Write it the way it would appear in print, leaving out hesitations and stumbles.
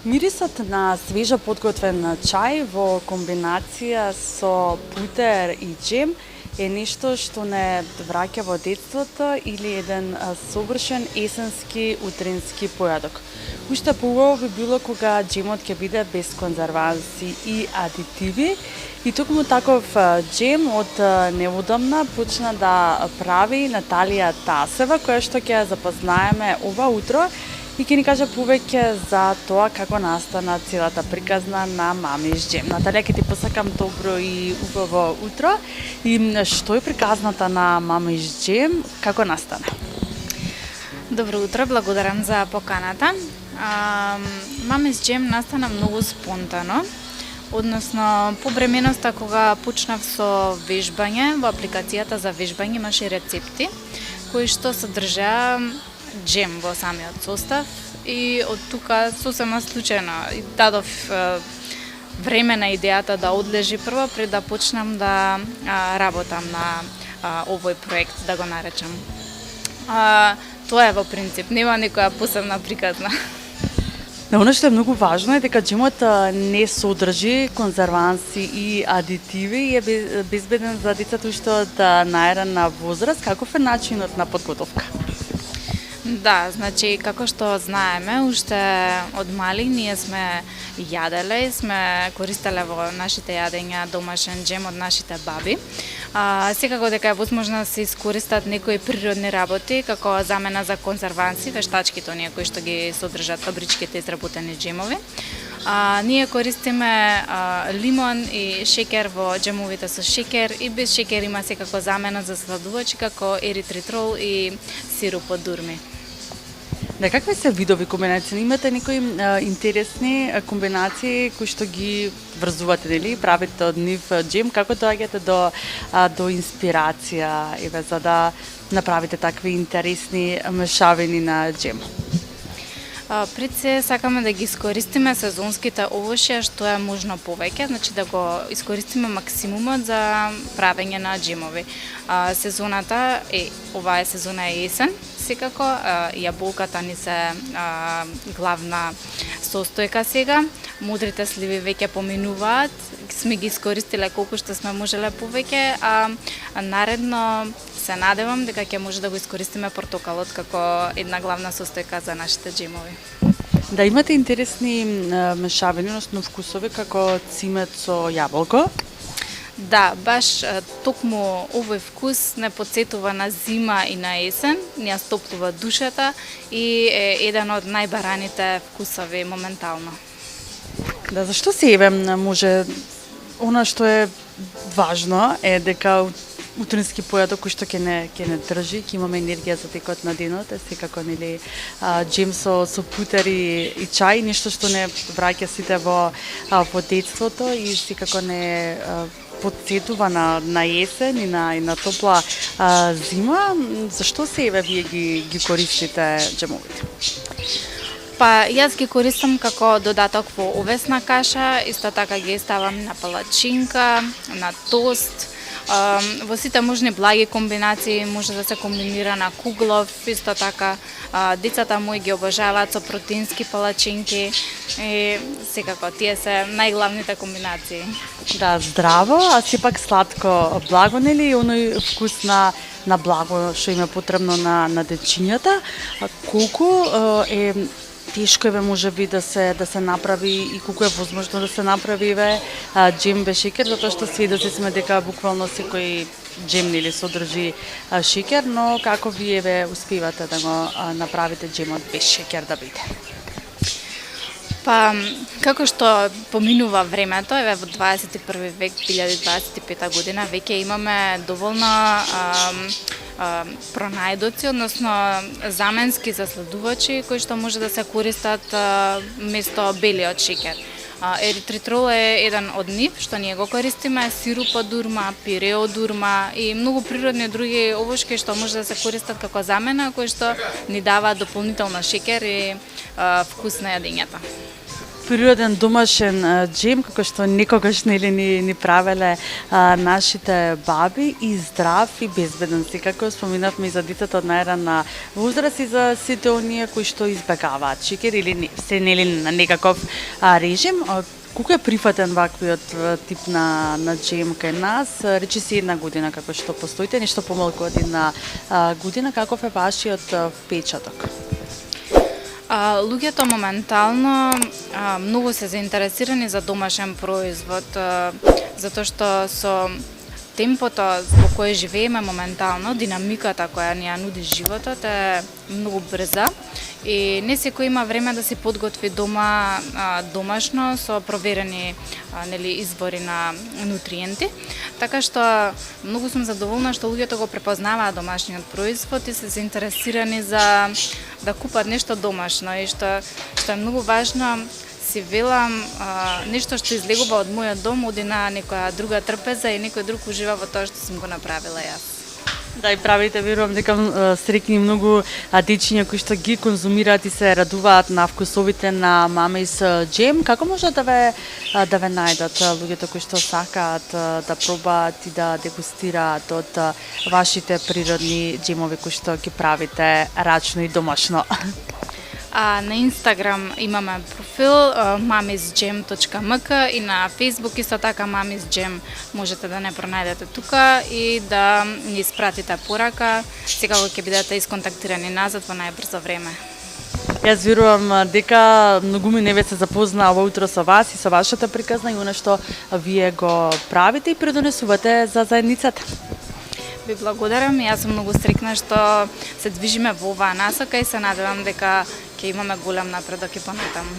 Мирисот на свежо подготвен чај во комбинација со путер и джем е нешто што не враќа во детството или еден совршен есенски утрински појадок. Уште поубаво би било кога джемот ќе биде без конзерванси и адитиви и токму таков джем од неудамна почна да прави Наталија Тасева, која што ќе ја запознаеме ова утро и ќе ни каже повеќе за тоа како настана целата приказна на Мамиш джем. Наталија, ќе ти посакам добро и убаво утро. И што е приказната на Мамиш джем, како настана? Добро утро, благодарам за поканата. Мамиш джем настана многу спонтано, односно по бременоста кога почнав со вежбање, во апликацијата за вежбање имаше рецепти кои што содржаа джем во самиот состав и од тука сосема случајно дадов време на идејата да одлежи прво пред да почнам да работам на овој проект, да го наречам. Тоа е во принцип, нема некоја посебна приказна. Она што е многу важно е дека джемот не содржи конзерванси и адитиви и е безбеден за децата уште од најрана возраст. Каков е начинот на подготовка? Да, значи, како што знаеме, уште од мали ние сме јаделе, сме користеле во нашите јадења домашен джем од нашите баби. Секако дека е возможно да се искористат некои природни работи, како замена за конзерванси, вештачките оние кои што ги содржат фабричките изработени джемови. Ние користиме лимон и шеќер во джемовите со шеќер и без шеќер има секако замена за сладувачи како еритритрол и сируп од дурми. Да, какви се видови комбинации? Имате некои интересни комбинации кои што ги врзувате, нели? Правите од нив джем, како доаѓате до инспирација еве за да направите такви интересни мешавини на джем? Пред се сакаме да ги искористиме сезонските овошја што е можно повеќе, значи да го искористиме максимумот за правење на джемови. Сезоната оваа сезона е есен, секако јаболката ни се главна состојка сега. Мудрите сливи веќе поминуваат, сме ги искористиле колку што сме можеле повеќе, а наредно се надевам дека ќе може да го искористиме портокалот како една главна состојка за нашите джемови. Да, имате интересни мешавини, односно вкусови како цимет со јаболко. Да, баш токму овој вкус не потсетува на зима и на есен, ни ја стоплува душата и е еден од најбараните вкусови моментално. Да, зашто се еве може она што е важно е дека утрински појадок кој што ќе не држи, ќе имаме енергија за текот на денот, е секако нели джем со путер и чај, нешто што не враќа сите во детството и секако не потсетува на есен и на топла зима. Зашто се еве вие ги користите джемовите? Па јас ги користам како додаток во овесна каша, исто така ги ставам на палачинка, на тост. Во сите можни благи комбинации може да се комбинира на куглов, исто така децата мои ги обожаваат со протеински палачинки и секако тие се најглавните комбинации. Да, здраво, а сепак сладко благо, нели, оној вкус на благо што им е потребно на дечињата. Колку е тешко еве можеби да се направи и колку е возможно да се направи еве джем без шеќер, затоа што сведоци сме дека буквално секој джем нели содржи шеќер, но како вие еве успевате да го направите джемот без шеќер да биде? Па, како што поминува времето, еве во 21 век, 2025 година, веќе имаме доволно пронајдоци, односно заменски засладувачи кои што може да се користат место белиот шеќер. Еритритрол е еден од нив што ние го користиме, сируп од дурма, пире од дурма и многу природни други овошки што може да се користат како замена, кои што ни даваат дополнително шеќер и вкус на јадењата. природен домашен джем, како што некогаш нели ни правеле нашите баби, и здрав и безбеден. Секако споминавме и за децата од најрана возраст и за сите оние кои што избегаваат шеќер или се нели на некаков режим. Колку е прифатен ваквиот тип на джем кај нас? Речи си 1 година како што постоите, нешто помалку од 1 година. Каков е вашиот впечаток? Луѓето моментално многу се заинтересирани за домашен производ, затоа што со темпото во кое живееме моментално, динамиката која ни ја нуди животот е многу брза и не секој има време да се подготви дома домашно со проверени извори на нутриенти. Така што многу сум задоволна што луѓето го препознаваат домашниот производ и се заинтересирани за да купат нешто домашно, и што е многу важно. Си велам, нешто што излегува од мојот дом оди на некоја друга трпеза и некој друг ужива во тоа што сум го направила јас. Да, и правите, верувам дека среќни многу дечиња кои што ги конзумираат и се радуваат на вкусовите на Мамис джем. Како може да ве најдат луѓето кои што сакаат да пробаат и да дегустираат од вашите природни джемови кои што ги правите рачно и домашно? На Инстаграм имаме профил mamisjam.mk и на Фејсбук исто така Мамис джем. Можете да не пронајдете тука и да ни испратите порака. Секако ќе бидете исконтактирани назад во најбрзо време. Јас верувам дека многуми не ве се запознаа ова утро со вас и со вашата приказна и она што вие го правите и предонесувате за заедницата. Ви благодарам, јас сум многу среќна што се движиме во оваа насока и се надевам дека ќе имаме голем напредок и понатаму.